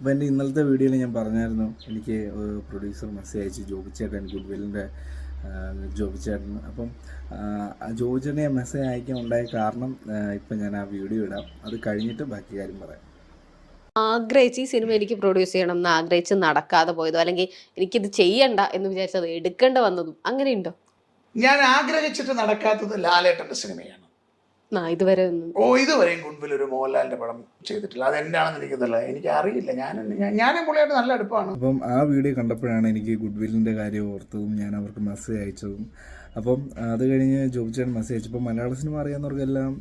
അപ്പോൾ എൻ്റെ ഇന്നലത്തെ വീഡിയോയിൽ ഞാൻ പറഞ്ഞായിരുന്നു, എനിക്ക് പ്രൊഡ്യൂസർ മെസ്സേജ് അയച്ചു, ജോബി ചേട്ടൻ, ഗുഡ്വില്ലിൻ്റെ ജോബി ചേട്ടൻ. അപ്പം ജോബി ചേട്ടനെ മെസ്സേജ് അയക്കാൻ ഉണ്ടായ കാരണം ഇപ്പം ഞാൻ ആ വീഡിയോ ഇടാം, അത് കഴിഞ്ഞിട്ട് ബാക്കി കാര്യം പറയാം. ആഗ്രഹിച്ച് ഈ സിനിമ എനിക്ക് പ്രൊഡ്യൂസ് ചെയ്യണം എന്ന് ആഗ്രഹിച്ച് നടക്കാതെ പോയതോ, അല്ലെങ്കിൽ എനിക്കിത് ചെയ്യണ്ട എന്ന് വിചാരിച്ചത് എടുക്കേണ്ട വന്നതും അങ്ങനെയുണ്ടോ? ഞാൻ ആഗ്രഹിച്ചിട്ട് നടക്കാത്തത് ലാലേട്ടൻ്റെ സിനിമയാണ്. ഇതുവരെയും ഗുഡ്വിൽ ഒരു മോഹൻലാലിന്റെ പടം ചെയ്തിട്ടില്ല. അത് എന്താണെന്ന് എനിക്കതല്ല, എനിക്ക് അറിയില്ല. ഞാനും പുള്ളിയായിട്ട് നല്ല അടുപ്പാണ്. അപ്പം ആ വീഡിയോ കണ്ടപ്പോഴാണ് എനിക്ക് ഗുഡ്വില്ലിൻ്റെ കാര്യം ഓർത്തതും ഞാൻ അവർക്ക് മെസ്സേജ് അയച്ചതും. അപ്പം അത് കഴിഞ്ഞ് ജോബി ചേട്ടൻ മെസ്സേജ് അയച്ചപ്പോൾ മലയാള സിനിമ അറിയാവുന്നവർക്കെല്ലാം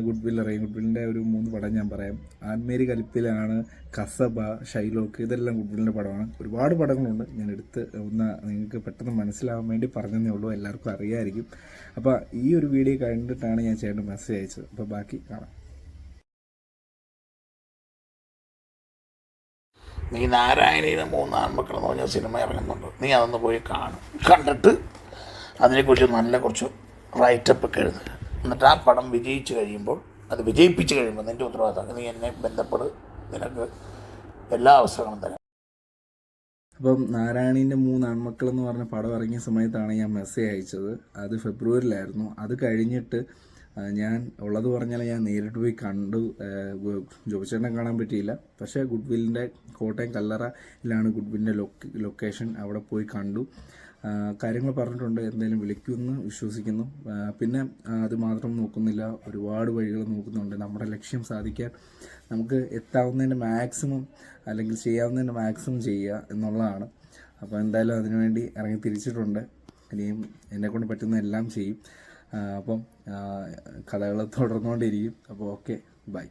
ഗുഡ്വിൽ അറിയാം. ഗുഡ്വില്ലിൻ്റെ ഒരു 3 പടം ഞാൻ പറയാം. ആൻമേരി കലിപ്പിലാണ്, കസബ, ഷൈലോക്ക്, ഇതെല്ലാം ഗുഡ്വില്ലിൻ്റെ പടമാണ്. ഒരുപാട് പടങ്ങളുണ്ട്. ഞാൻ എടുത്ത് നിങ്ങൾക്ക് പെട്ടെന്ന് മനസ്സിലാവാൻ വേണ്ടി പറഞ്ഞതേ ഉള്ളൂ, എല്ലാവർക്കും അറിയാമായിരിക്കും. അപ്പോൾ ഈ ഒരു വീഡിയോ കണ്ടിട്ടാണ് ഞാൻ ചേട്ടൻ മെസ്സേജ് അയച്ചത്. അപ്പോൾ ബാക്കി കാണാം. നീ നാരായണീന് 3 ആൺമക്കൾ എന്ന് പറഞ്ഞ സിനിമ ഇറങ്ങുന്നുണ്ട്, നീ അതൊന്ന് പോയി കാണും. കണ്ടിട്ട് അതിനെക്കുറിച്ച് നല്ല കുറച്ച് റൈറ്റപ്പ് ഒക്കെ എഴുതുക. എന്നിട്ട് ആ പടം വിജയിച്ച് കഴിയുമ്പോൾ, അത് വിജയിപ്പിച്ച് കഴിയുമ്പോൾ നിൻ്റെ ഉത്തരവാദിത്തം, നീ എന്നെ ബന്ധപ്പെട്, നിനക്ക് എല്ലാ അവസരങ്ങളും തരാം. അപ്പം നാരായണീൻ്റെ 3 ആൺമക്കൾ എന്ന് പറഞ്ഞ പടം ഇറങ്ങിയ സമയത്താണ് ഞാൻ മെസ്സേജ് അയച്ചത്. അത് ഫെബ്രുവരിയിലായിരുന്നു. അത് കഴിഞ്ഞിട്ട് ഞാൻ ഉള്ളത് പറഞ്ഞാൽ ഞാൻ നേരിട്ട് പോയി കണ്ടു. ജോബി ചേട്ടനെ കാണാൻ പറ്റിയില്ല, പക്ഷേ ഗുഡ്വില്ലിൻ്റെ കോട്ടയം കല്ലറയിലാണ് ഗുഡ്വില്ലിൻ്റെ ലൊക്കേഷൻ. അവിടെ പോയി കണ്ടു, കാര്യങ്ങൾ പറഞ്ഞിട്ടുണ്ട്. എന്തായാലും വിളിക്കുമെന്ന് വിശ്വസിക്കുന്നു. പിന്നെ അത് മാത്രം നോക്കുന്നില്ല, ഒരുപാട് വഴികൾ നോക്കുന്നുണ്ട്. നമ്മുടെ ലക്ഷ്യം സാധിക്കാൻ നമുക്ക് എത്താവുന്നതിൻ്റെ മാക്സിമം, അല്ലെങ്കിൽ ചെയ്യാവുന്നതിൻ്റെ മാക്സിമം ചെയ്യുക എന്നുള്ളതാണ്. അപ്പോൾ എന്തായാലും അതിനുവേണ്ടി ഇറങ്ങി തിരിച്ചിട്ടുണ്ട്. ഇനിയും എന്നെക്കൊണ്ട് പറ്റുന്ന എല്ലാം ചെയ്യും. അപ്പം കഥകൾ തുടർന്നുകൊണ്ടിരിക്കും. അപ്പോൾ ഓക്കെ, ബൈ.